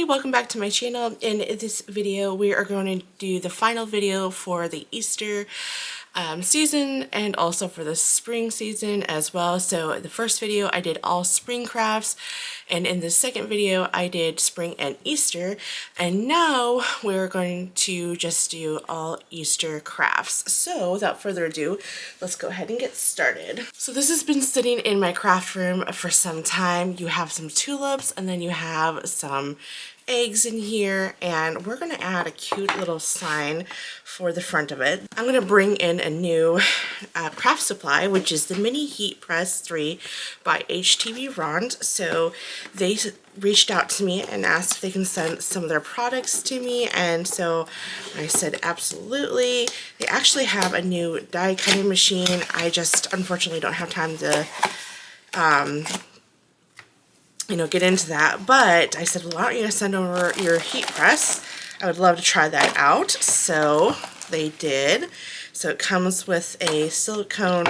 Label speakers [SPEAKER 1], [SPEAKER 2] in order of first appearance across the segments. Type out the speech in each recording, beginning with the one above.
[SPEAKER 1] welcome back to my channel. In this video we are going to do the final video for the Easter season and also for the spring season as well. So the first video I did all spring crafts, and in the second video I did spring and Easter, and now we're going to just do all Easter crafts. So without further ado, let's go ahead and get started. So this has been sitting in my craft room for some time. You have some tulips and then you have some eggs in here, and we're going to add a cute little sign for the front of it. I'm going to bring in a new craft supply, which is the Mini Heat Press 3 by HTV Rond. So they reached out to me and asked if they can send some of their products to me, and so I said absolutely. They actually have a new die cutting machine. I just unfortunately don't have time to get into that, but I said, well, why don't you send over your heat press? I would love to try that out. So they did. So it comes with a silicone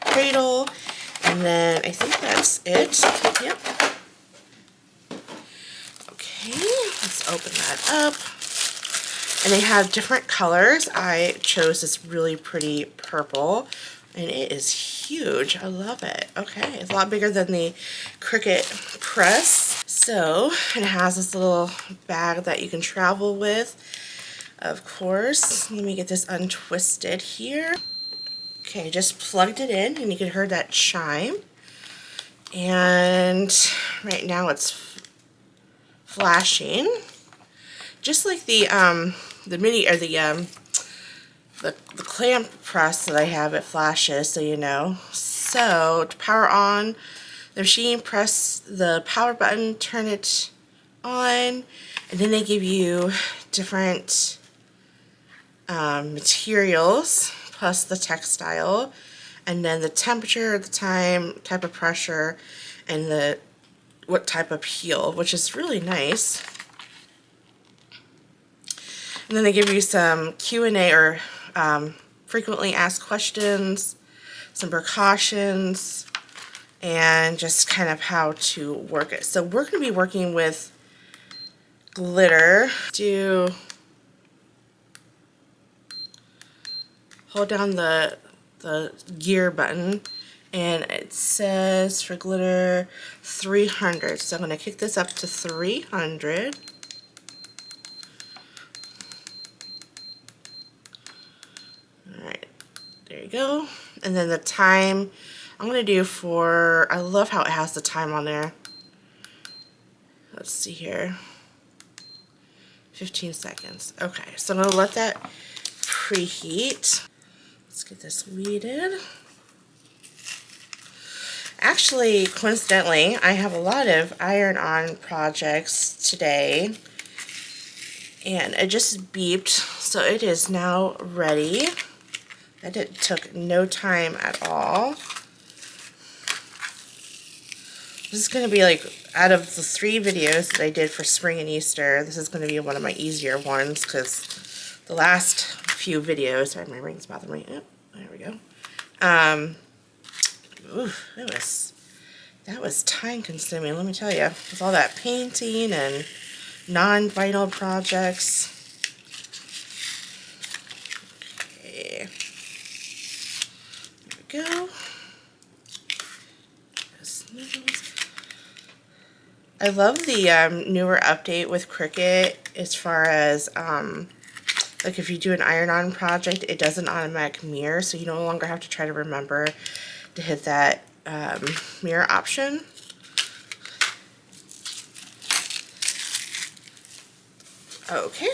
[SPEAKER 1] cradle, and then I think that's it. Yep. Okay, let's open that up. And they have different colors. I chose this really pretty purple, and it is huge. I love it. Okay, it's a lot bigger than the Cricut press. So it has this little bag that you can travel with, of course. Let me get this untwisted here. Okay, just plugged it in, and you can hear that chime. And right now it's flashing, just like the mini or the clamp press that I have. It flashes, so you know. So to power on the machine, press the power button, turn it on, and then they give you different materials plus the textile, and then the temperature, the time, type of pressure, and what type of peel, which is really nice. And then they give you some Q&A or frequently asked questions, some precautions, and just kind of how to work it. So we're going to be working with glitter. Hold down the gear button, and it says for glitter 300. So I'm going to kick this up to 300. Alright, there you go. And then the time I'm going to do for, I love how it has the time on there. Let's see here. 15 seconds. Okay, so I'm going to let that preheat. Let's get this weeded. Actually, coincidentally, I have a lot of iron-on projects today, and it just beeped, so it is now ready. That took no time at all. This is going to be like, out of the 3 videos that I did for spring and Easter, this is going to be one of my easier ones, because the last few videos, sorry, my ring's bothering me. Oh, there we go. Ooh, that was time consuming, let me tell you, with all that painting and non-vinyl projects. Okay, there we go. I love the newer update with Cricut as far as like if you do an iron-on project, it does an automatic mirror, so you no longer have to try to remember to hit that mirror option. Okay.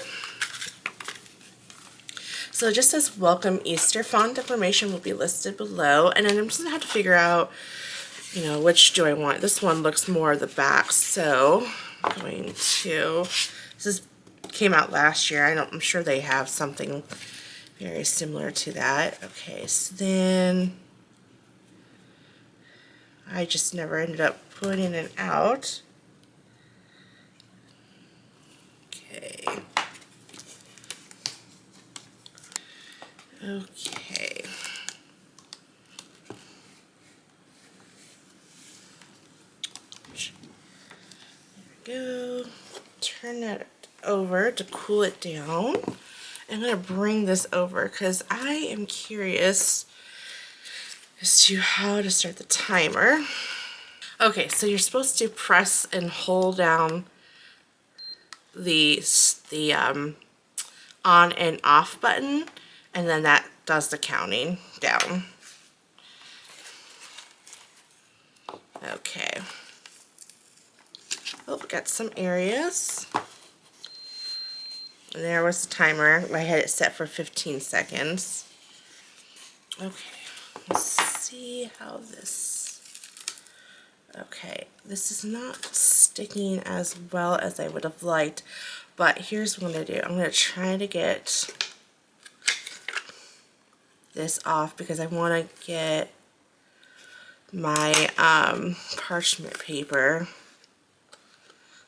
[SPEAKER 1] So it just says welcome Easter. Font information will be listed below, and then I'm just going to have to figure out, which do I want. This one looks more the back, so I'm going to, this came out last year. I'm sure they have something very similar to that. Okay, so then I just never ended up putting it out. Okay. Okay. There we go. turn that over to cool it down. I'm going to bring this over because I am curious as to how to start the timer. Okay, so you're supposed to press and hold down the on and off button, and then that does the counting down. Okay. Oh, we got some areas. And there was the timer. I had it set for 15 seconds. Okay, let's see how this... Okay, this is not sticking as well as I would have liked, but here's what I'm going to do. I'm going to try to get this off because I want to get my parchment paper.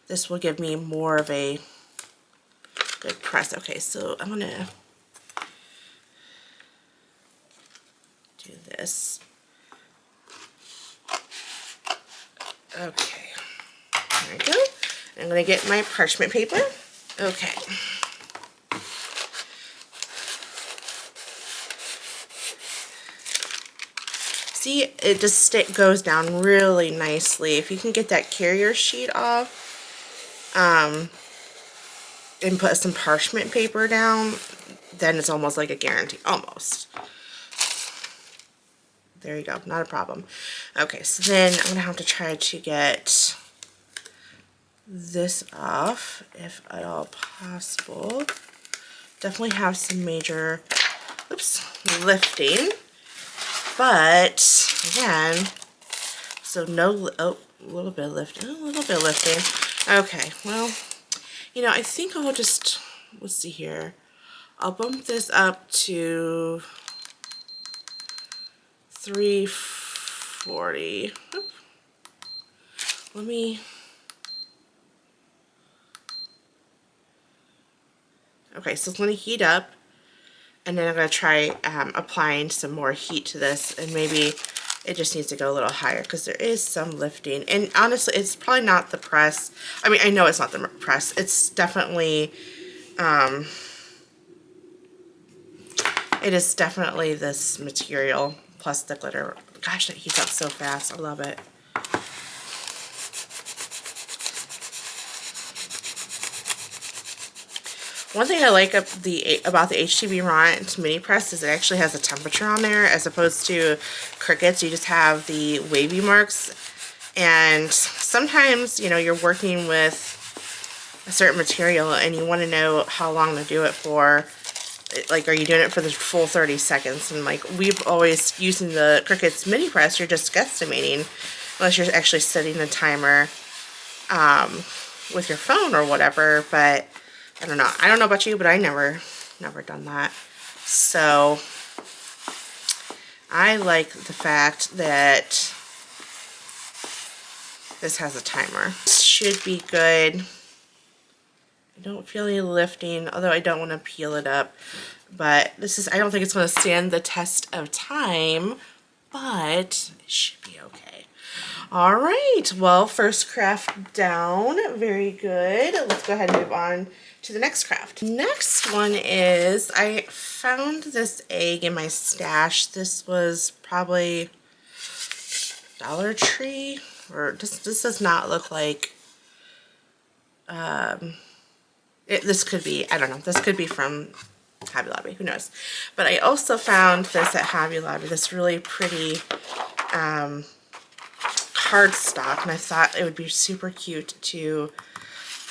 [SPEAKER 1] This will give me more of a good press. Okay, so I'm gonna do this. Okay, there we go. I'm gonna get my parchment paper. Okay. See, it just goes down really nicely. If you can get that carrier sheet off, and put some parchment paper down, then it's almost like a guarantee. Almost. There you go. Not a problem. Okay, so then I'm going to have to try to get this off, if at all possible. Definitely have some major, lifting. But, again, so no, oh, a little bit of lifting, Okay, well, you know, I think I'll just, let's see here. I'll bump this up to 340. Oop. Let me, okay, so it's going to heat up, and then I'm going to try applying some more heat to this, and maybe it just needs to go a little higher because there is some lifting. And honestly, it's probably not the press. I mean, I know it's not the press. It's definitely, it is definitely this material plus the glitter. Gosh, that heats up so fast. I love it. One thing I like about the HTV Rant mini press is it actually has a temperature on there, as opposed to Cricut's. You just have the wavy marks, and sometimes, you know, you're working with a certain material and you want to know how long to do it for. Like, are you doing it for the full 30 seconds? And like, we've always, using the Cricut's mini press, you're just guesstimating, unless you're actually setting a timer with your phone or whatever. But I don't know. I don't know about you, but I never done that. So I like the fact that this has a timer. This should be good. I don't feel any lifting, although I don't want to peel it up. But this is, I don't think it's going to stand the test of time, but it should be okay. All right, well, first craft down. Very good. Let's go ahead and move on to the next craft. Next one is, I found this egg in my stash. This was probably Dollar Tree, or this does not look like, this could be, I don't know, this could be from Hobby Lobby, who knows. But I also found this at Hobby Lobby, this really pretty cardstock, and I thought it would be super cute to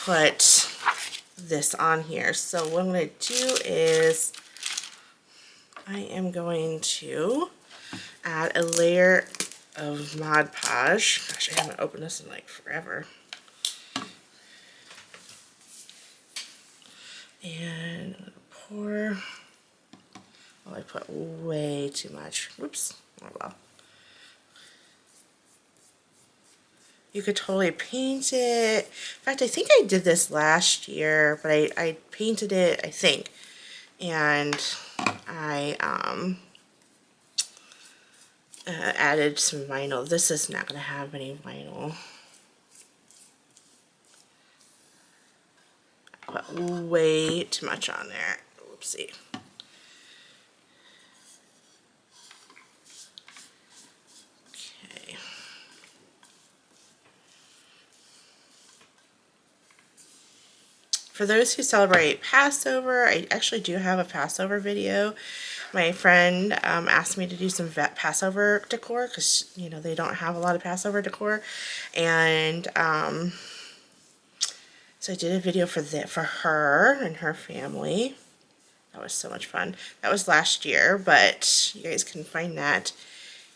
[SPEAKER 1] put this on here. So what I'm going to do is I am going to add a layer of Mod Podge. Gosh, I haven't opened this in like forever. And I'm gonna pour. Oh, I put way too much. Whoops. Oh well. You could totally paint it. In fact, I think I did this last year, but I painted it, I think. And I added some vinyl. This is not going to have any vinyl. put way too much on there. Oopsie. Okay. For those who celebrate Passover, I actually do have a Passover video. My friend asked me to do some Passover decor because, you know, they don't have a lot of Passover decor. And so I did a video for her and her family. That was so much fun. That was last year, but you guys can find that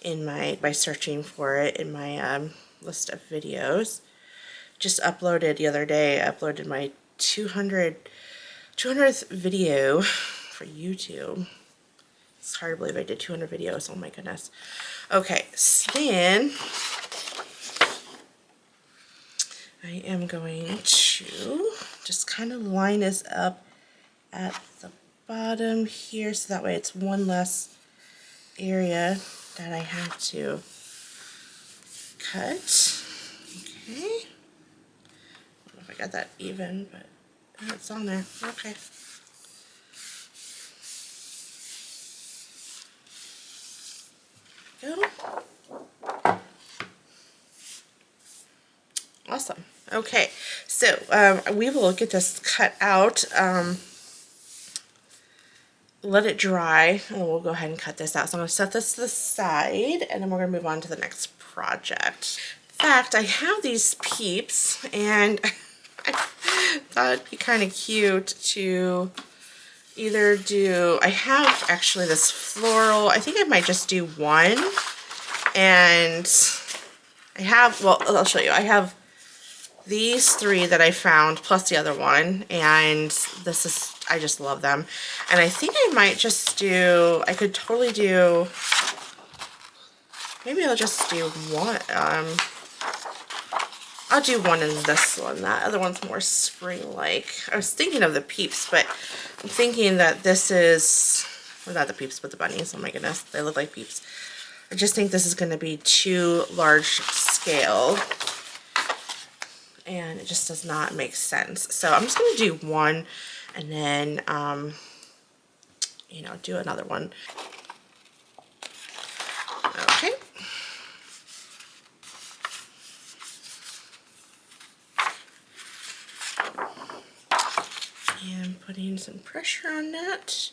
[SPEAKER 1] in by searching for it in my list of videos. Just uploaded the other day. I uploaded my 200th video for YouTube. It's hard to believe I did 200 videos. Oh my goodness. Okay, so then I am going to just kind of line this up at the bottom here, so that way it's one less area that I have to cut. Okay. I don't know if I got that even, but it's on there. Okay. Go. Awesome. Okay, so we will get this cut out, let it dry, and we'll go ahead and cut this out. So I'm going to set this to the side, and then we're going to move on to the next project. In fact, I have these peeps, and I thought it'd be kind of cute to either do, I have actually this floral, I think I might just do one, and I have, well, I'll show you, I have these three that I found plus the other one, and this is, I just love them. And I think I might just do, I could totally do, maybe I'll just do one, I'll do one in this one. That other one's more spring-like. I was thinking of the peeps, but I'm thinking that this is, well, not the peeps, but the bunnies. Oh my goodness, they look like peeps. I just think this is going to be too large scale, and it just does not make sense. So I'm just going to do one, and then, you know, do another one. Okay. And putting some pressure on that.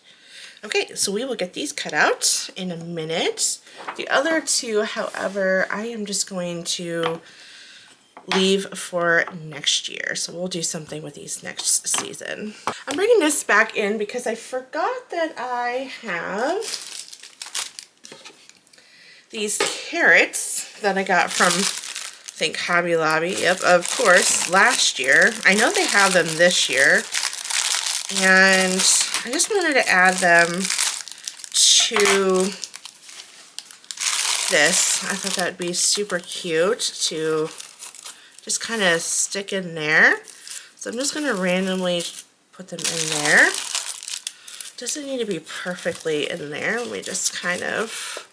[SPEAKER 1] Okay, so we will get these cut out in a minute. The other two, however, I am just going to leave for next year. So we'll do something with these next season. I'm bringing this back in because I forgot that I have these carrots that I got from, I think, Hobby Lobby. Yep, of course, last year. I know they have them this year. And I just wanted to add them to this. I thought that would be super cute to just kind of stick in there. So I'm just going to randomly put them in there. Doesn't need to be perfectly in there. Let me just kind of,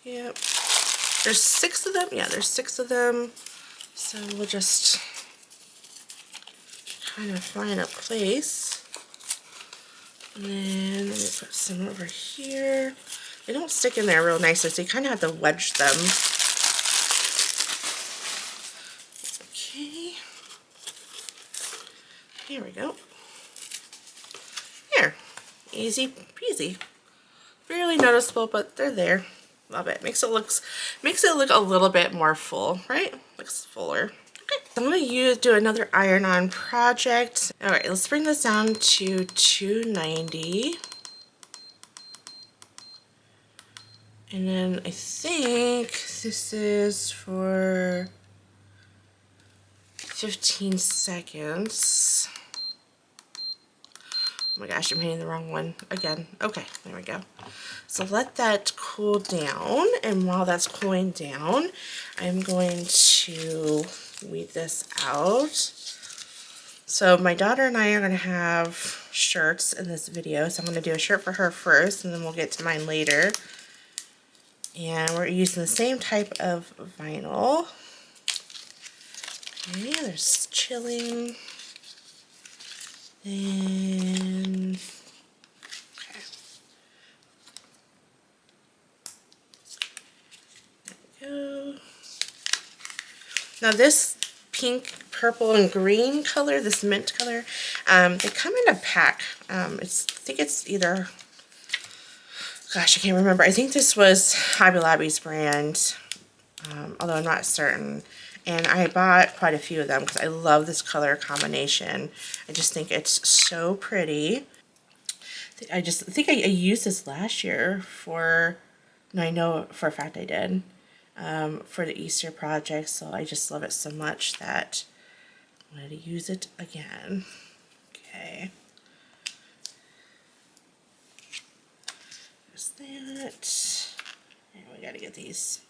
[SPEAKER 1] yep. There's 6 of them. Yeah, there's 6 of them. So we'll just kind of find a place. And then let me put some over here. They don't stick in there real nicely, so you kind of have to wedge them. Okay. Here we go. There. Easy peasy. Barely noticeable, but they're there. Love it. Makes it look a little bit more full, right? Looks fuller. Okay, I'm going to do another iron-on project. All right, let's bring this down to 290. And then I think this is for 15 seconds. Oh my gosh, I'm hitting the wrong one again. Okay, there we go. So let that cool down, and while that's cooling down, I'm going to weed this out. So my daughter and I are going to have shirts in this video, so I'm going to do a shirt for her first, and then we'll get to mine later. And we're using the same type of vinyl. Okay, there's chilling. Then, okay. There we go. Now this pink, purple, and green color, this mint color, they come in a pack. I think it's either, gosh, I can't remember. I think this was Hobby Lobby's brand, although I'm not certain. And I bought quite a few of them because I love this color combination. I just think it's so pretty. I think I used this last year for, no, I know for a fact I did, for the Easter project. So I just love it so much that I wanted to use it again. Okay. There's that. And we gotta get these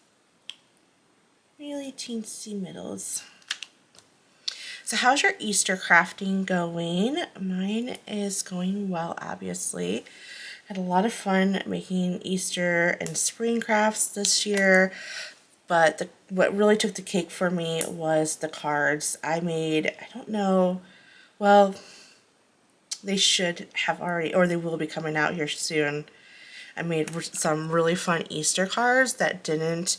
[SPEAKER 1] really teensy middles. So how's your Easter crafting going? Mine is going well, obviously. Had a lot of fun making Easter and spring crafts this year, but what really took the cake for me was the cards. I made, I don't know, well, they should have already, or they will be coming out here soon. I made some really fun Easter cards that didn't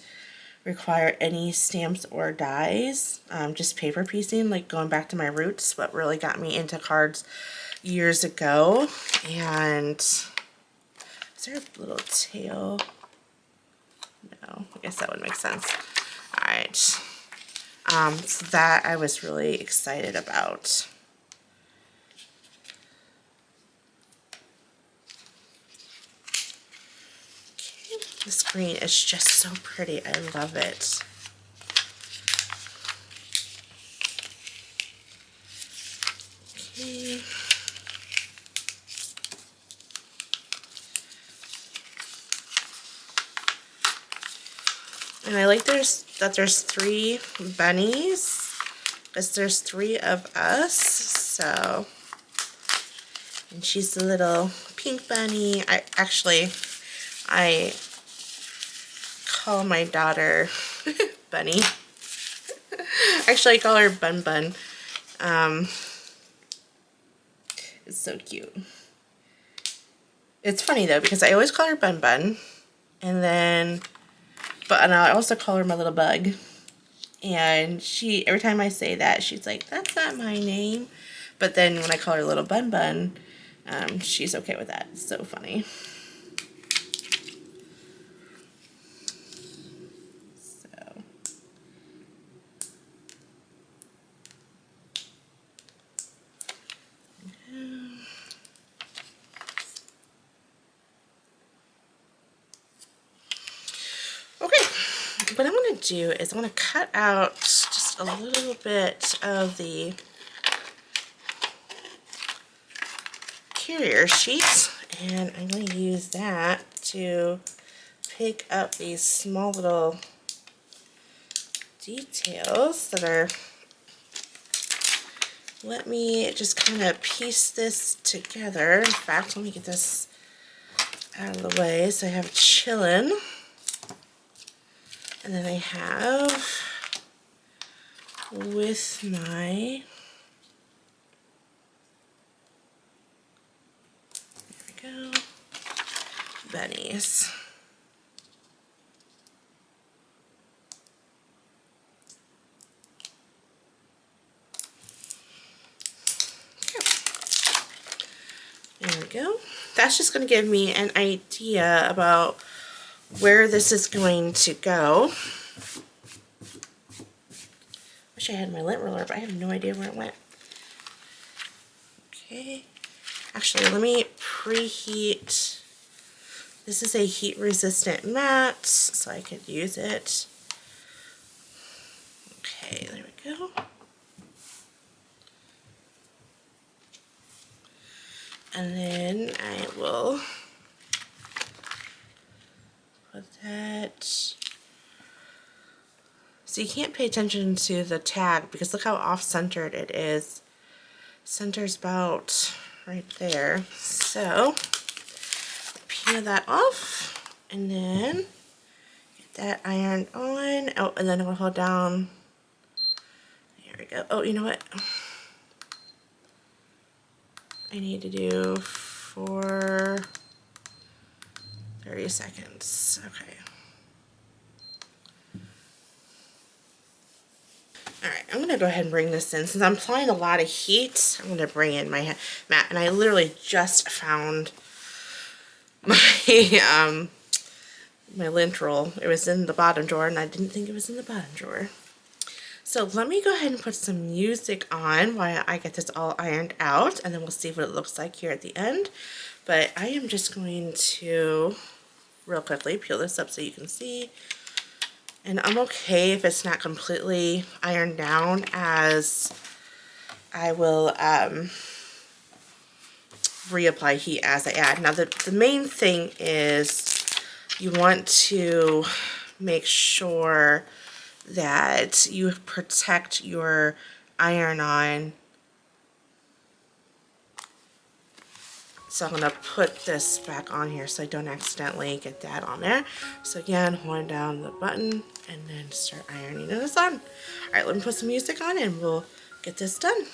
[SPEAKER 1] require any stamps or dies, just paper piecing, like going back to my roots, what really got me into cards years ago. And is there a little tail? No, I guess that would make sense. All right, so that I was really excited about. Okay. This green is just so pretty. I love it. Okay. And I like that there's 3 bunnies, because there's 3 of us, so, and she's the little pink bunny. I call my daughter Bunny. Actually, I call her Bun Bun. It's so cute. It's funny though, because I always call her Bun Bun, and I also call her my little bug. And every time I say that, she's like, that's not my name. But then when I call her little Bun Bun, she's okay with that. It's so funny. So. Okay, what I'm going to do is I'm going to cut out just a little bit of the carrier sheet, and I'm going to use that to pick up these small little details that are, let me just kind of piece this together. In fact, let me get this out of the way so I have it chilling. And then I have with my, there we go, bunnies. There we go. That's just going to give me an idea about where this is going to go. Wish I had my lint roller, but I have no idea where it went. Okay. Actually, let me preheat. This is a heat resistant mat, so I could use it. Okay, there we go. And then I will put that. So you can't pay attention to the tag because look how off-centered it is. Center's about right there. So peel that off and then get that ironed on. Oh, and then I'll hold down. There we go. Oh, you know what? I need to do for 30 seconds. Okay. Alright, I'm going to go ahead and bring this in. Since I'm applying a lot of heat, I'm going to bring in my mat. And I literally just found my my lint roll. It was in the bottom drawer and I didn't think it was in the bottom drawer. So let me go ahead and put some music on while I get this all ironed out, and then we'll see what it looks like here at the end. But I am just going to real quickly peel this up so you can see. And I'm okay if it's not completely ironed down, as I will reapply heat as I add. Now the main thing is you want to make sure that you protect your iron-on. So I'm going to put this back on here so I don't accidentally get that on there. So again, hold down the button and then start ironing this on. Alright, let me put some music on and we'll get this done.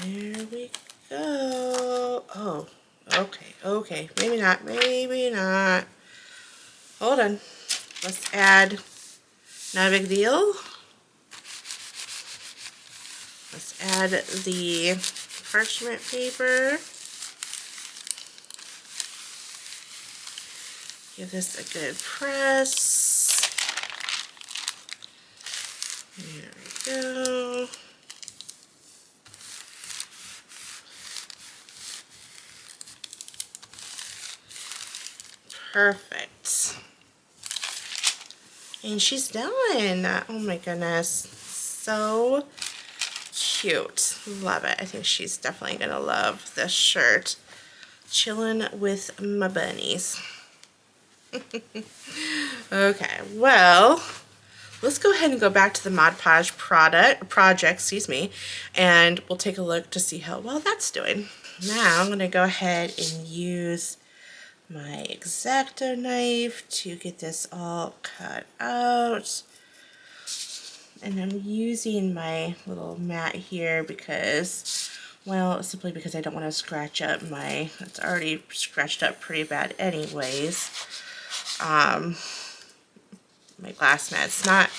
[SPEAKER 1] There we go. Oh, okay, maybe not. Hold on. Let's add, not a big deal. Let's add the parchment paper. Give this a good press. There we go. Perfect. And she's done. Oh my goodness. So cute. Love it. I think she's definitely going to love this shirt. Chillin' with my bunnies. Okay, well, let's go ahead and go back to the Mod Podge project, excuse me, and we'll take a look to see how well that's doing. Now I'm going to go ahead and use my X-Acto knife to get this all cut out. And I'm using my little mat here because, well, simply because I don't want to scratch up it's already scratched up pretty bad anyways. My glass mat, it's not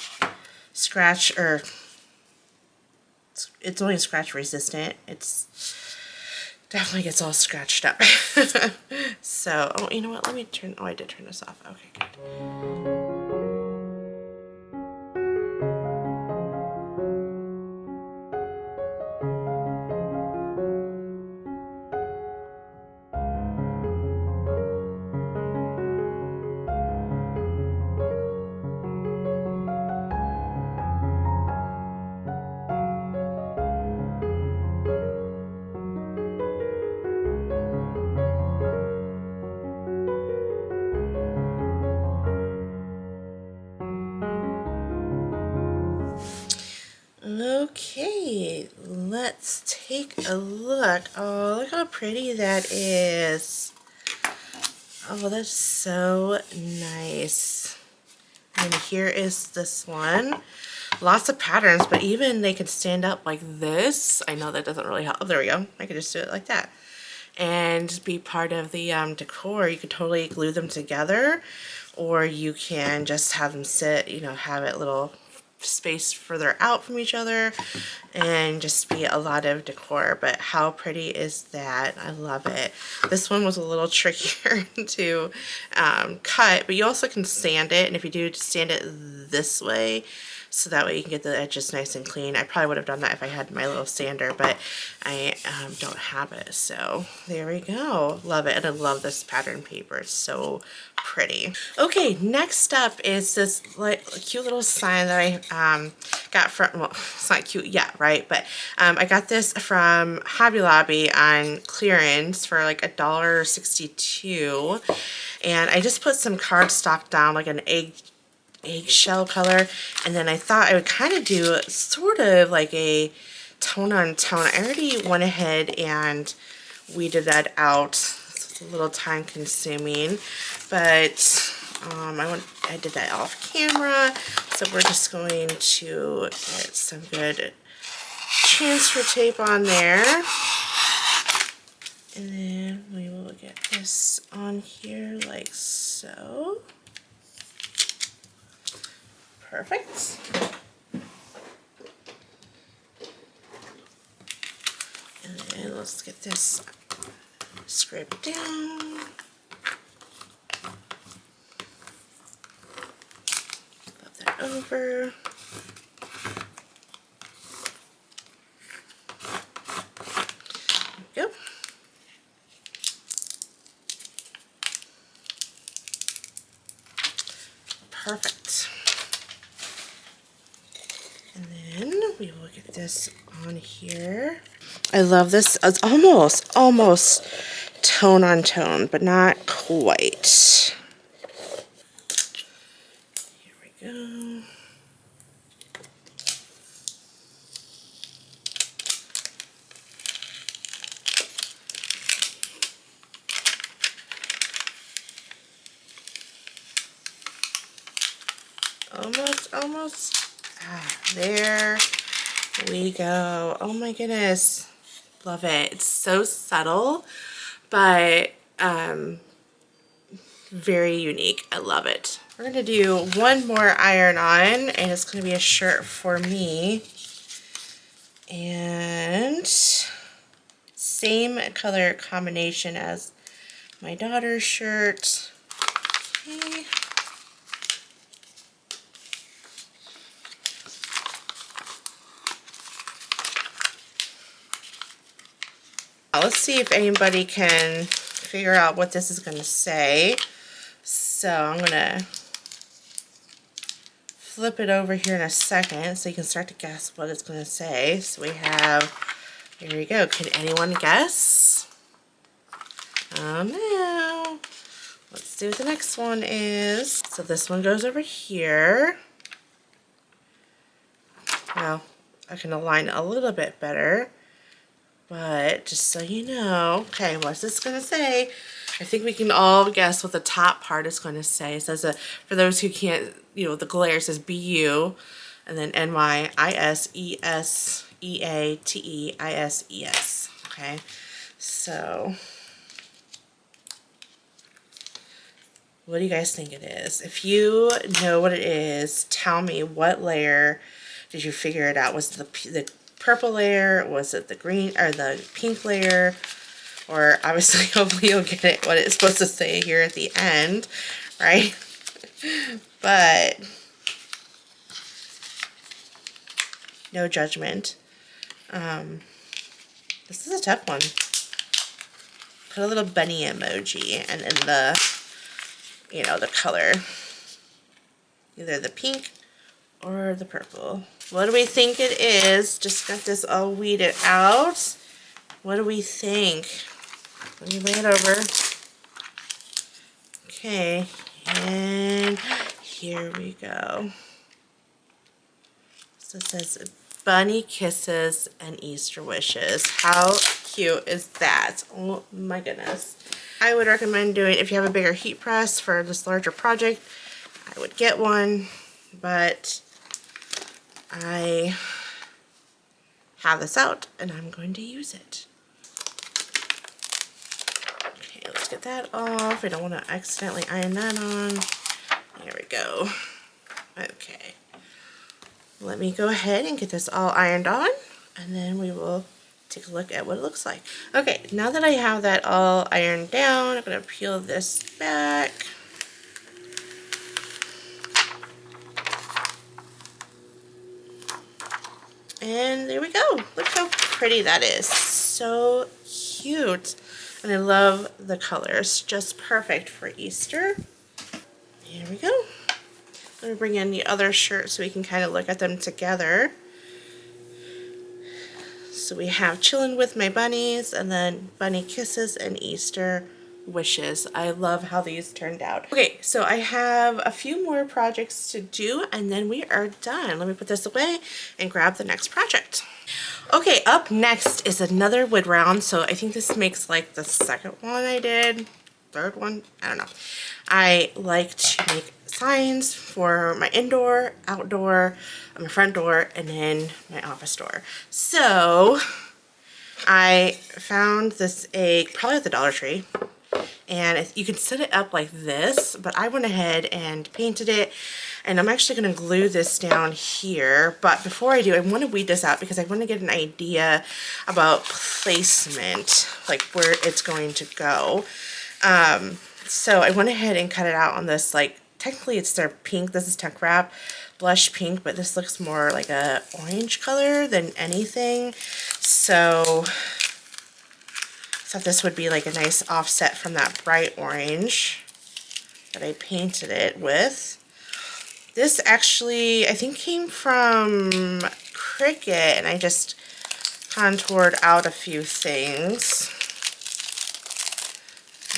[SPEAKER 1] it's only scratch resistant. It's definitely gets all scratched up. So, oh, you know what? Let me turn, oh, I did turn this off. Okay, good. Okay, let's take a look. Oh, look how pretty that is. Oh, that's so nice. And here is this one. Lots of patterns, but even they could stand up like this. I know that doesn't really help. Oh, there we go. I could just do it like that. And be part of the decor. You could totally glue them together, or you can just have them sit, you know, have it little space further out from each other and just be a lot of decor. But how pretty is that? I love it. This one was a little trickier to cut, but you also can sand it, and if you do sand it this way, so that way you can get the edges nice and clean. I probably would have done that if I had my little sander, but I don't have it. So there we go. Love it. And I love this pattern paper. It's so pretty. Okay, next up is this like cute little sign that I got from, well, it's not cute yet, right? But I got this from Hobby Lobby on clearance for like $1.62, and I just put some cardstock down, like an eggshell color, and then I thought I would kind of do sort of like a tone on tone. I already went ahead and weeded that out. It's a little time consuming, but I did that off camera, so we're just going to get some good transfer tape on there, and then we will get this on here like so. Perfect. And then let's get this scraped down. Flip that over. There we go. Perfect. And then we will get this on here. I love this. It's almost tone on tone, but not quite. Here we go. Almost. There we go. Oh my goodness. Love it. It's so subtle, but very unique. I love it. We're going to do one more iron on, and it's going to be a shirt for me. And same color combination as my daughter's shirt. Okay. Let's see if anybody can figure out what this is going to say. So I'm going to flip it over here in a second so you can start to guess what it's going to say. So we have, here we go. Can anyone guess? Oh no. Let's see what the next one is. So this one goes over here. Well, I can align it a little bit better. But just so you know, okay, what's this going to say? I think we can all guess what the top part is going to say. It says, for those who can't, the glare says BU, and then NYISESEATEISES. Okay, so what do you guys think it is? If you know what it is, tell me what layer did you figure it out? Was it the purple layer? Was it the green or the pink layer? Or obviously, hopefully you'll get it what it's supposed to say here at the end, right? But no judgment. This is a tough one. Put a little bunny emoji and then the color, either the pink or the purple. What do we think it is? Just got this all weeded out. What do we think? Let me lay it over. Okay, and here we go. So it says bunny kisses and Easter wishes. How cute is that? Oh my goodness. I would recommend doing, if you have a bigger heat press for this larger project, I would get one, but I have this out and I'm going to use it. Okay, let's get that off. I don't want to accidentally iron that on. There we go. Okay. Let me go ahead and get this all ironed on, and then we will take a look at what it looks like. Okay, now that I have that all ironed down, I'm going to peel this back. And there we go. Look how pretty that is. So cute. And I love the colors. Just perfect for Easter. Here we go. Let me bring in the other shirt so we can kind of look at them together. So we have Chillin' with My Bunnies, and then Bunny Kisses and Easter Wishes. I love how these turned out. Okay, so I have a few more projects to do, and then we are done. Let me put this away and grab the next project. Okay, up next is another wood round. So I think this makes like the second one I did, third one, I don't know. I like to make signs for my indoor, outdoor, my front door, and then my office door. So I found this egg probably at the Dollar Tree, and you can set it up like this, but I went ahead and painted it, and I'm actually going to glue this down here. But before I do, I want to weed this out because I want to get an idea about placement, like where it's going to go. So I went ahead and cut it out on this, like, technically it's their pink. This is Tuck Wrap blush pink, but this looks more like a orange color than anything. So I thought this would be like a nice offset from that bright orange that I painted it with. This actually, I think, came from Cricut, and I just contoured out a few things.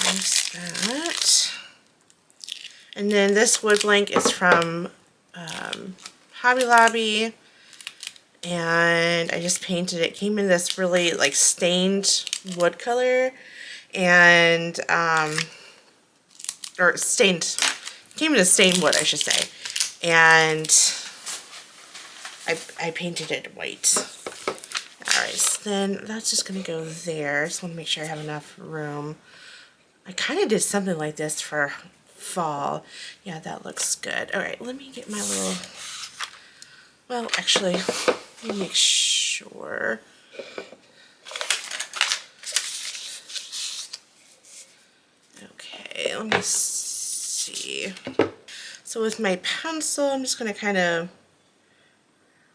[SPEAKER 1] There's that. And then this wood blank is from Hobby Lobby, and I just painted it. It came in this really like stained wood color, and or stained, came in a stained wood, I should say, and I painted it white. Alright, so then that's just gonna go there. Just want to make sure I have enough room. I kind of did something like this for fall. Yeah, that looks good. Alright, let me get my little, well, actually, let me make sure. Okay, let me see. So with my pencil, I'm just going to kind of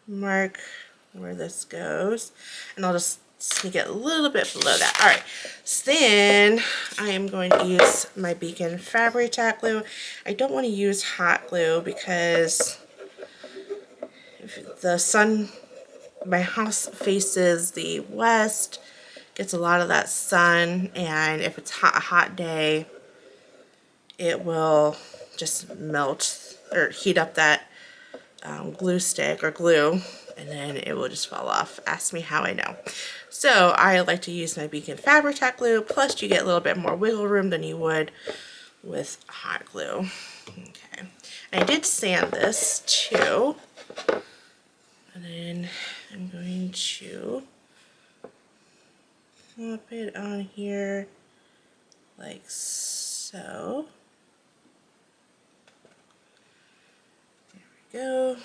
[SPEAKER 1] mark where this goes, and I'll just sneak it a little bit below that. Alright, so then I am going to use my Beacon Fabri-Tac glue. I don't want to use hot glue because if the sun, my house faces the west, gets a lot of that sun, and if it's a hot day, it will just melt or heat up that glue stick or glue, and then it will just fall off. Ask me how I know. So I like to use my Beacon Fabri-Tac glue, plus you get a little bit more wiggle room than you would with hot glue. Okay, and I did sand this too, and then I'm going to pop it on here like so. There we go.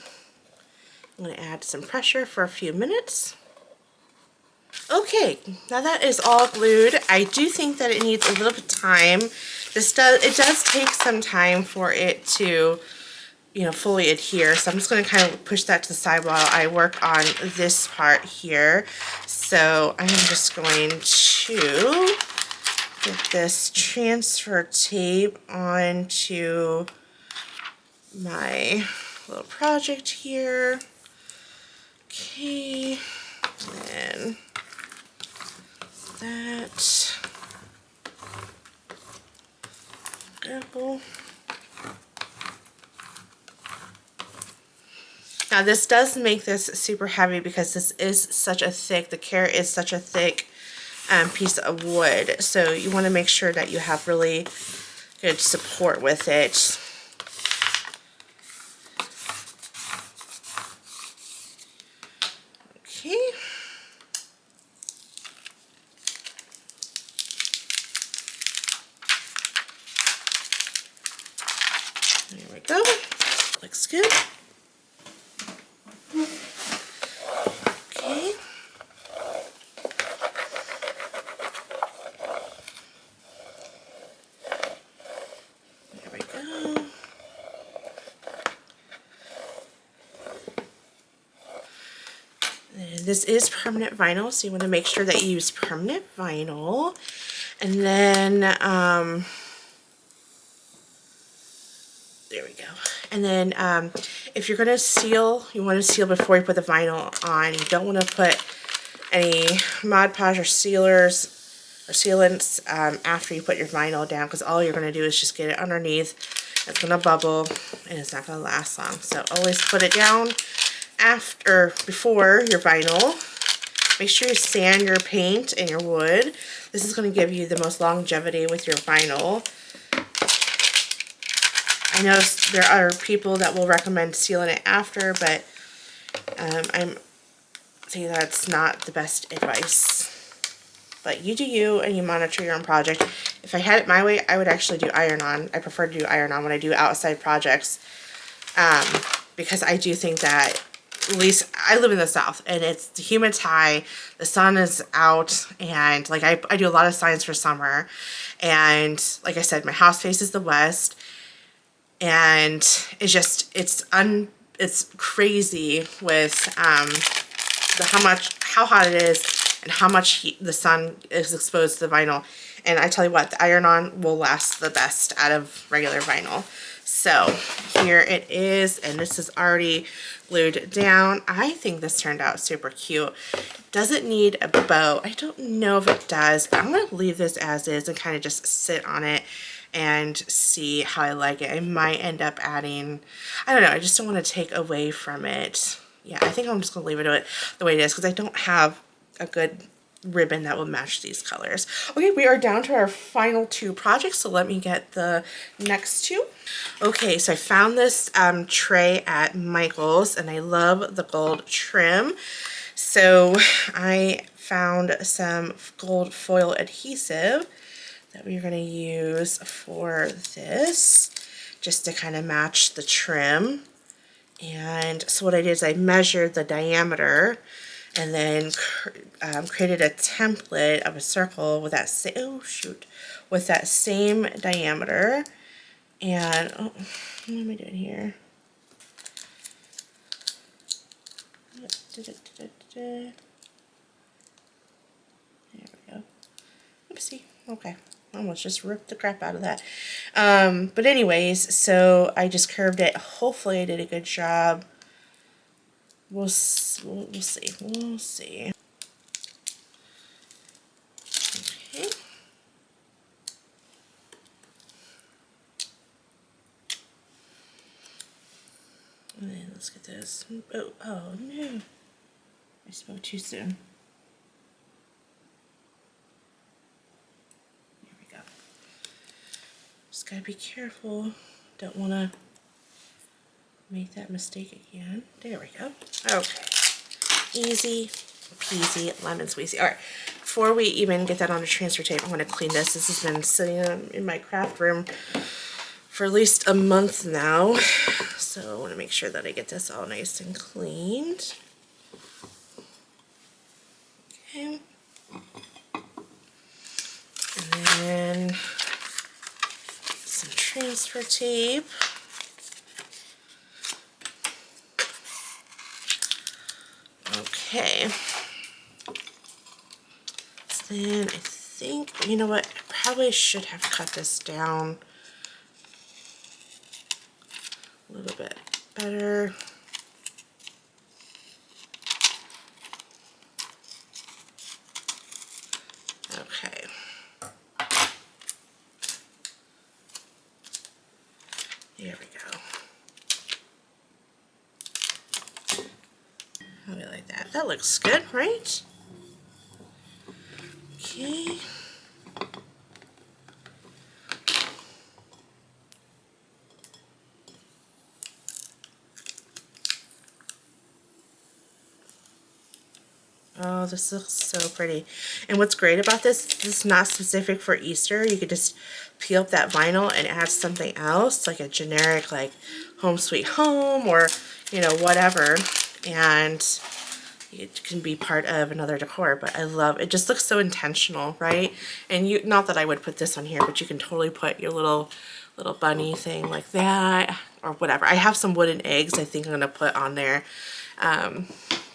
[SPEAKER 1] I'm going to add some pressure for a few minutes. Okay, now that is all glued. I do think that it needs a little bit of time. It does take some time for it to, you know, fully adhere. So I'm just going to kind of push that to the side while I work on this part here. So I'm just going to get this transfer tape onto my little project here. Okay, and that. Go. Now this does make this super heavy because this is such a thick, the carrot is such a thick piece of wood. So you want to make sure that you have really good support with it. Okay. There we go. Looks good. Okay. There we go. this is permanent vinyl, so you want to make sure that you use permanent vinyl. And then, there we go. And then if you're going to seal, you want to seal before you put the vinyl on. You don't want to put any Mod Podge or sealers or sealants after you put your vinyl down, because all you're going to do is just get it underneath. It's going to bubble and it's not going to last long. So always put it down before your vinyl. Make sure you sand your paint and your wood. This is going to give you the most longevity with your vinyl. I know there are people that will recommend sealing it after, but I'm saying that's not the best advice. But you do you, and you monitor your own project. If I had it my way, I would actually do iron-on. I prefer to do iron-on when I do outside projects, because I do think that, at least I live in the South, and the humid's high, the sun is out, and like I do a lot of signs for summer, and like I said, my house faces the west, and it's just it's crazy with how hot it is and how much heat the sun is exposed to the vinyl. And I tell you what, the iron-on will last the best out of regular vinyl. So here it is, and this is already glued down. I think this turned out super cute. Does it need a bow? I don't know if it does, but I'm going to leave this as is and kind of just sit on it and see how I like it. I might end up adding, I don't know, I just don't want to take away from it. Yeah, I think I'm just going to leave it the way it is, because I don't have a good ribbon that will match these colors. Okay, we are down to our final 2 projects, so let me get the next 2. Okay, so I found this tray at Michael's, and I love the gold trim. So I found some gold foil adhesive that we're going to use for this, just to kind of match the trim. And so what I did is I measured the diameter, and then created a template of a circle with that same diameter. And what am I doing here? There we go. Oopsie. Okay. Almost just ripped the crap out of that. But anyways, so I just curved it. Hopefully I did a good job. We'll see. We'll see. Okay. And then let's get this. Oh no. I spoke too soon. Here we go. Just gotta be careful. Don't want to make that mistake again. There we go. Okay. Easy peasy lemon squeezy. Alright, before we even get that on a transfer tape, I'm going to clean this. This has been sitting in my craft room for at least a month now. So I want to make sure that I get this all nice and cleaned. Okay. And then some transfer tape. Okay. So then I think, you know what, I probably should have cut this down a little bit better. Okay. There we go. How do I like that? That looks good, right? Okay. Oh, this looks so pretty. And what's great about this is not specific for Easter. You could just peel up that vinyl and add something else, like a generic, like Home Sweet Home, or, you know, whatever. And it can be part of another decor, but I love it. Just looks so intentional, right? And you, not that I would put this on here, but you can totally put your little bunny thing like that, or whatever. I have some wooden eggs I think I'm gonna put on there.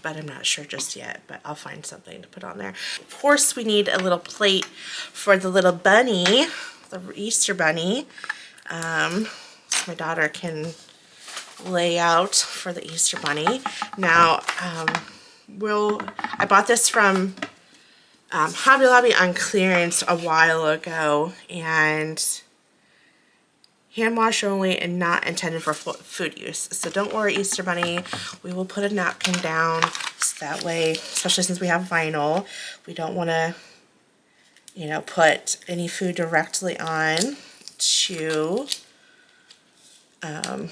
[SPEAKER 1] but I'm not sure just yet, but I'll find something to put on there. Of course, we need a little plate for the little bunny, the Easter bunny. So my daughter can lay out for the Easter bunny. Now, I bought this from Hobby Lobby on clearance a while ago, and hand wash only and not intended for food use. So don't worry, Easter Bunny, we will put a napkin down so that way, especially since we have vinyl, we don't want to, you know, put any food directly on to onto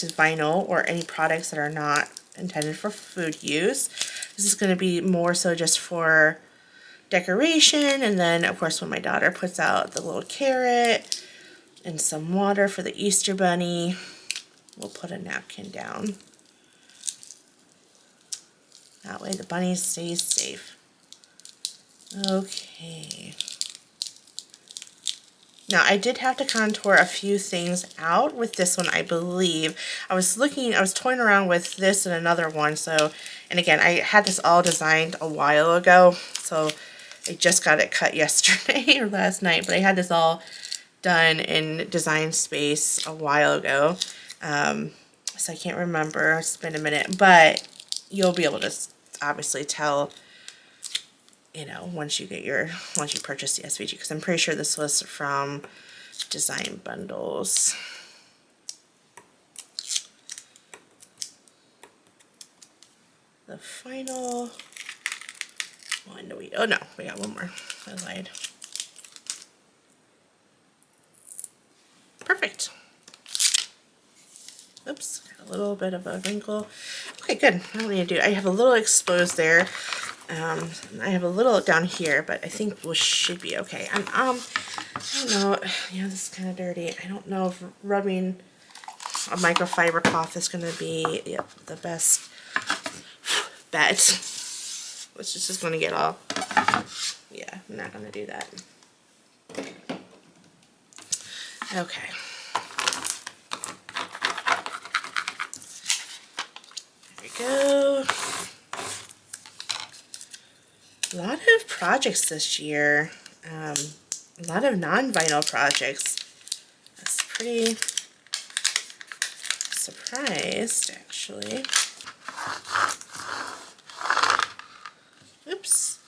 [SPEAKER 1] vinyl or any products that are not intended for food use. This is going to be more so just for decoration, and then of course when my daughter puts out the little carrot and some water for the Easter bunny, we'll put a napkin down. That way the bunny stays safe. Okay. Now I did have to contour a few things out with this one, I believe. I was toying around with this and another one, so, and again, I had this all designed a while ago, so I just got it cut yesterday or last night, but I had this all done in Design Space a while ago, so I can't remember. It's been a minute, but you'll be able to obviously tell, you know, once you purchase the SVG, because I'm pretty sure this was from Design Bundles. The final one, oh no, we got one more. I lied. Perfect. Oops, got a little bit of a wrinkle. Okay, good. I don't need to do. I have a little exposed there. I have a little down here, but I think we should be okay. And I don't know. Yeah, this is kind of dirty. I don't know if rubbing a microfiber cloth is going to be the best bet. Which is just going to get all. Yeah, I'm not going to do that. Okay. There we go. A lot of projects this year. A lot of non-vinyl projects. I was pretty surprised, actually. Oops.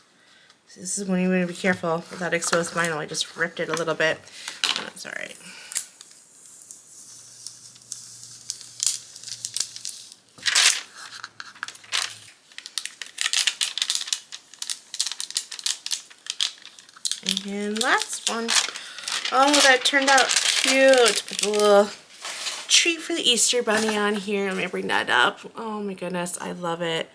[SPEAKER 1] This is when you want to be careful with that exposed vinyl. I just ripped it a little bit. That's alright. And last one. Oh, that turned out cute. Put a little treat for the Easter bunny on here. Let me bring that up. Oh my goodness, I love it.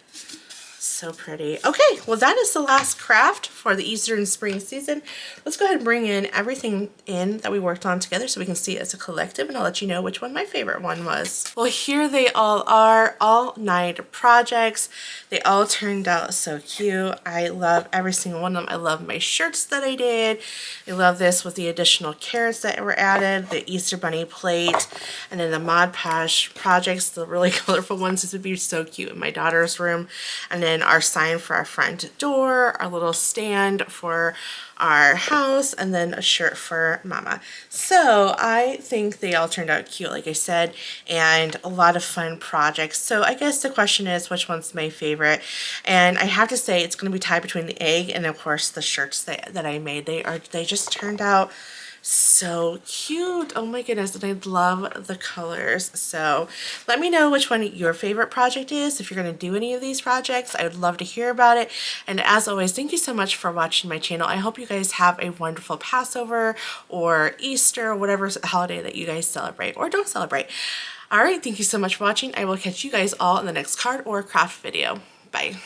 [SPEAKER 1] So pretty. Okay, well that is the last craft for the Easter and spring season. Let's go ahead and bring in everything in that we worked on together so we can see it as a collective, and I'll let you know which one my favorite one was. Well, here they all are, all 9 projects. They all turned out so cute. I love every single one of them. I love my shirts that I did. I love this with the additional carrots that were added, the Easter bunny plate, and then the Mod Podge projects, the really colorful ones. This would be so cute in my daughter's room. And then our sign for our front door, our little stand for our house, and then a shirt for Mama. So I think they all turned out cute, like I said, and a lot of fun projects. So I guess the question is, which one's my favorite? And I have to say it's going to be tied between the egg and of course the shirts that I made. They just turned out so cute. Oh my goodness, and I love the colors. So let me know which one your favorite project is. If you're going to do any of these projects, I would love to hear about it. And as always, thank you so much for watching my channel. I hope you guys have a wonderful Passover or Easter or whatever holiday that you guys celebrate or don't celebrate. Alright, thank you so much for watching. I will catch you guys all in the next card or craft video. Bye.